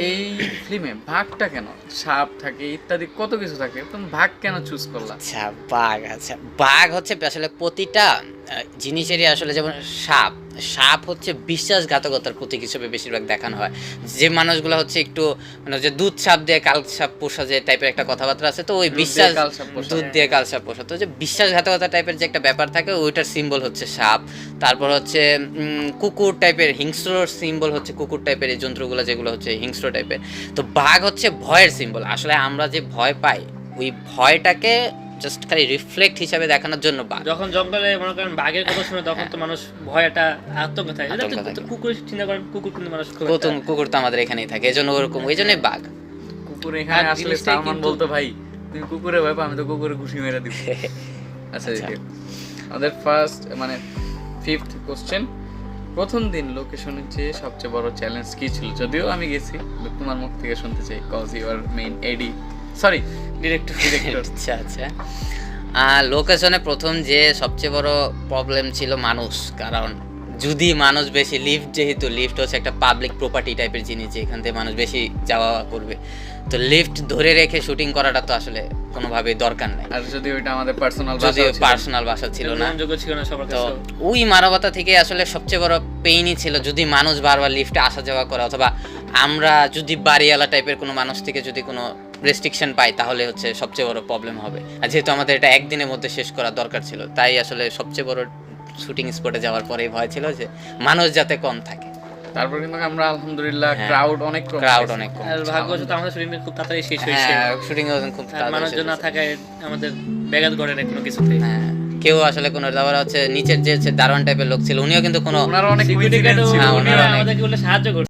এই ফিল্মে ভাগটা কেন? সাপ থাকে ইত্যাদি কত কিছু থাকে, তুমি ভাগ কেন চুজ করলা? আচ্ছা বাঘ হচ্ছে আসলে প্রতিটা জিনিসেরই আসলে, যেমন সাপ সাপ হচ্ছে বিশ্বাসঘাতকতার প্রতীক হিসেবে বেশিরভাগ দেখানো হয়। যে মানুষগুলো হচ্ছে একটু মানে যে দুধ সাপ দিয়ে কাল সাপ পোষা যে টাইপের একটা কথাবার্তা আছে, তো ওই বিশ্বাস দুধ দিয়ে কাল সাপ পোষা, তো যে বিশ্বাসঘাতকতা টাইপের যে একটা ব্যাপার থাকে ওইটার সিম্বল হচ্ছে সাপ। তারপর হচ্ছে কুকুর টাইপের হিংস্র সিম্বল হচ্ছে কুকুর টাইপের এই যন্ত্রগুলো যেগুলো হচ্ছে হিংস্র টাইপের। তো বাঘ হচ্ছে ভয়ের সিম্বল। আসলে আমরা যে ভয় পাই ওই ভয়টাকে জাস্ট খালি রিফ্লেক্ট হিসাবে দেখানোর জন্য বাঘ। যখন জঙ্গলে মনে করেন বাঘের কথা শুনে তখন তো মানুষ ভয় একটা আতঙ্ক থাকে। কুকুর চিন্তা করেন, কুকুর কিন্তু মানুষ কুকুর তো আমাদের এখানেই থাকে, এজন্য ওরকম, ওই জন্যই বাঘ। কুকুর এখানে আসলে সালমান বলতো ভাই তুমি কুকুরে ভয় পাও, আমি তো কুকুরে ঘুষি মেরে দিব। আচ্ছা আমাদের ফার্স্ট মানে 5th কোশ্চেন, প্রথম দিন লোকেশনের চেয়ে সবচেয়ে বড় চ্যালেঞ্জ কি ছিল? যদিও আমি গেছি, তোমার মুখ থেকে শুনতে চাই, cause you are main AD, sorry director. আচ্ছা লোকেশনে প্রথম যে সবচেয়ে বড় প্রবলেম ছিল মানুষ, কারণ যদি মানুষ বেশি, যেহেতু লিফট হচ্ছে একটা পাবলিক প্রপার্টি টাইপের জিনিস, যেখান থেকে মানুষ বেশি যাওয়া করবে, তো লিফট ধরে রেখে শুটিং করাটা তো আসলে কোনোভাবেই দরকার নাই। আর যদি ওইটা আমাদের পার্সোনাল বাসা ছিল না, তো ওই মানবতা থেকে আসলে সবচেয়ে বড় পেইনই ছিল যদি মানুষ বারবার লিফটে আসা যাওয়া করে, অথবা আমরা যদি বাড়িওয়ালা টাইপের কোনো মানুষ থেকে যদি কোনো রেস্ট্রিকশন পাই, তাহলে হচ্ছে সবচেয়ে বড় প্রবলেম হবে। আর যেহেতু আমাদের এটা একদিনের মধ্যে শেষ করা দরকার ছিল, তাই আসলে সবচেয়ে বড় শুটিং স্পটে যাওয়ার পরেই ভয় ছিল যে মানুষ যাতে কম থাকে। তারপর কিন্তু আমরা আলহামদুলিল্লাহ ক্রাউড অনেক কম, আর ভাগ্যবশত আমাদের শুটিং খুব তাড়াতাড়ি শেষ হয়েছে। শুটিং খুব তাড়াতাড়ি, মানুষজন না থাকায় আমাদের ব্যাঘাত ঘটে না কোনো কিছুতে। কেউ আসলে কোনো দাবার হচ্ছে নিচের যে দারোয়ান টাইপের লোক ছিল, উনিও কিন্তু কোনো ওনারা অনেক আমাদেরকে বলে সাহায্য করছে।